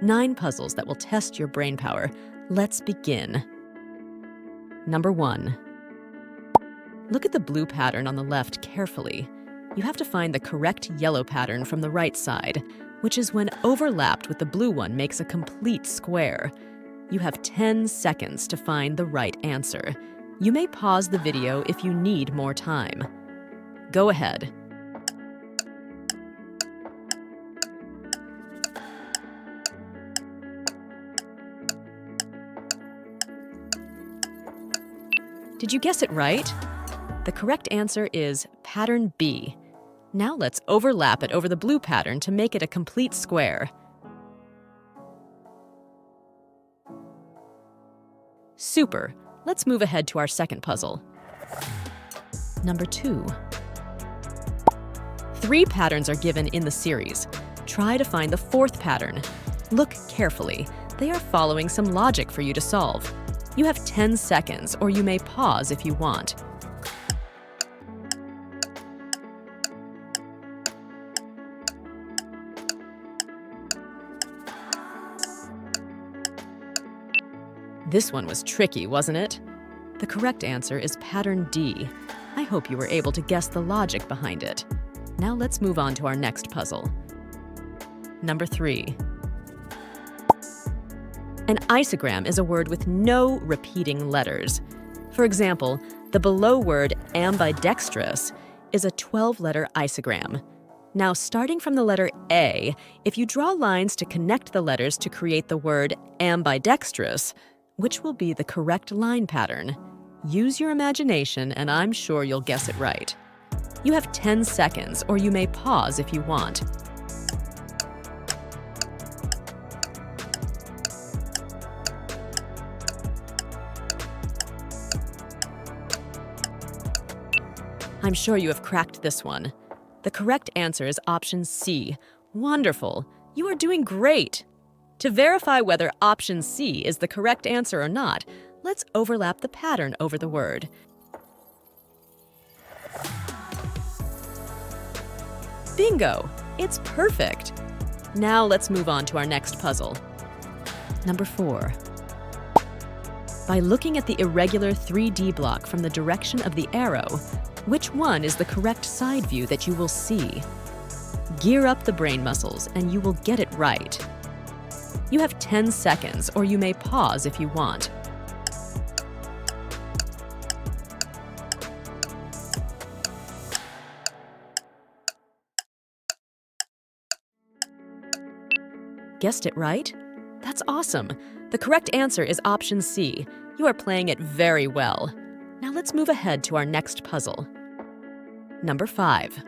9 puzzles that will test your brain power. Let's begin. Number 1. Look at the blue pattern on the left carefully. You have to find the correct yellow pattern from the right side, which is when overlapped with the blue one makes a complete square. You have 10 seconds to find the right answer. You may pause the video if you need more time. Go ahead. Did you guess it right? The correct answer is pattern B. Now let's overlap it over the blue pattern to make it a complete square. Super! Let's move ahead to our second puzzle. Number 2. 3 patterns are given in the series. Try to find the 4th pattern. Look carefully. They are following some logic for you to solve. You have 10 seconds, or you may pause if you want. This one was tricky, wasn't it? The correct answer is pattern D. I hope you were able to guess the logic behind it. Now let's move on to our next puzzle. Number 3. An isogram is a word with no repeating letters. For example, the below word ambidextrous is a 12-letter isogram. Now, starting from the letter A, if you draw lines to connect the letters to create the word ambidextrous, which will be the correct line pattern? Use your imagination, and I'm sure you'll guess it right. You have 10 seconds, or you may pause if you want. I'm sure you have cracked this one. The correct answer is option C. Wonderful! You are doing great! To verify whether option C is the correct answer or not, let's overlap the pattern over the word. Bingo! It's perfect! Now let's move on to our next puzzle. Number 4. By looking at the irregular 3D block from the direction of the arrow, which one is the correct side view that you will see? Gear up the brain muscles and you will get it right. You have 10 seconds, or you may pause if you want. Guessed it right? That's awesome! The correct answer is option C. You are playing it very well. Now let's move ahead to our next puzzle. Number 5.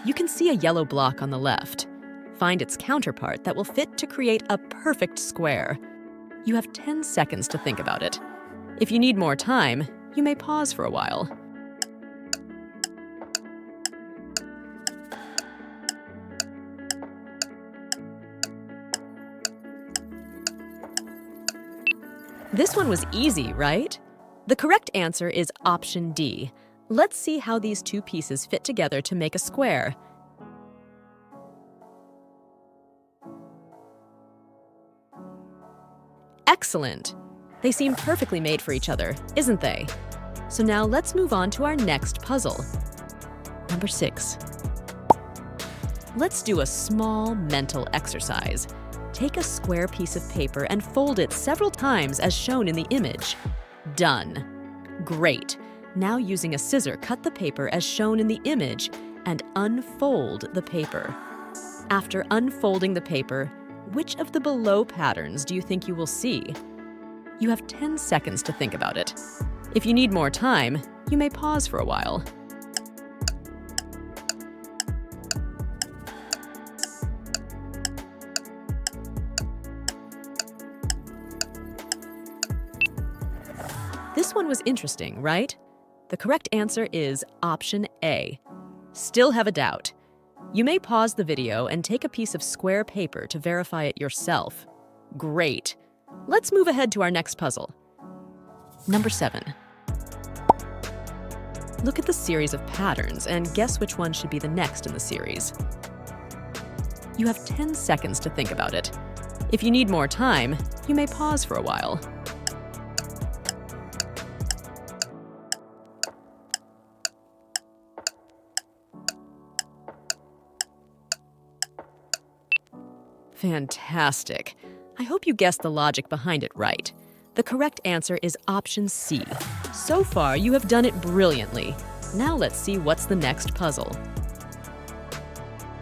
You can see a yellow block on the left. Find its counterpart that will fit to create a perfect square. You have 10 seconds to think about it. If you need more time, you may pause for a while. This one was easy, right? The correct answer is option D. Let's see how these two pieces fit together to make a square. Excellent! They seem perfectly made for each other, isn't they? So now let's move on to our next puzzle. Number 6. Let's do a small mental exercise. Take a square piece of paper and fold it several times as shown in the image. Done. Great. Now using a scissor, cut the paper as shown in the image and unfold the paper. After unfolding the paper, which of the below patterns do you think you will see? You have 10 seconds to think about it. If you need more time, you may pause for a while. This one was interesting, right? The correct answer is option A. Still have a doubt? You may pause the video and take a piece of square paper to verify it yourself. Great! Let's move ahead to our next puzzle. Number 7. Look at the series of patterns and guess which one should be the next in the series. You have 10 seconds to think about it. If you need more time, you may pause for a while. Fantastic. I hope you guessed the logic behind it right. The correct answer is option C. So far, you have done it brilliantly. Now let's see what's the next puzzle.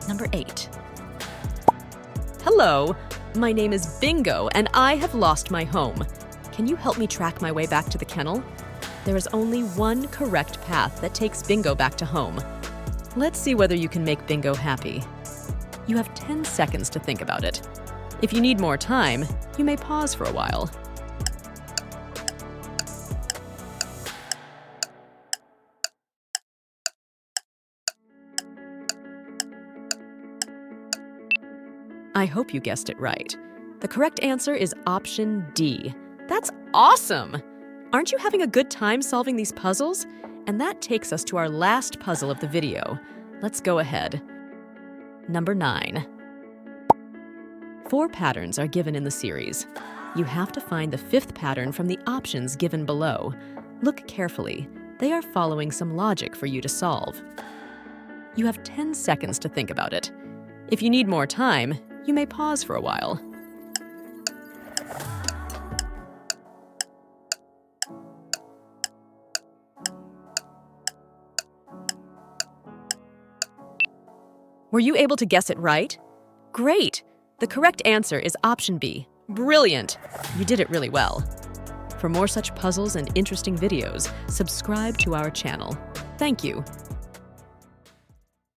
Number 8. Hello, my name is Bingo and I have lost my home. Can you help me track my way back to the kennel? There is only one correct path that takes Bingo back to home. Let's see whether you can make Bingo happy. You have 10 seconds to think about it. If you need more time, you may pause for a while. I hope you guessed it right. The correct answer is option D. That's awesome! Aren't you having a good time solving these puzzles? And that takes us to our last puzzle of the video. Let's go ahead. Number 9. 4 patterns are given in the series. You have to find the 5th pattern from the options given below. Look carefully. They are following some logic for you to solve. You have 10 seconds to think about it. If you need more time, you may pause for a while. Were you able to guess it right? Great! The correct answer is option B. Brilliant! You did it really well. For more such puzzles and interesting videos, subscribe to our channel. Thank you.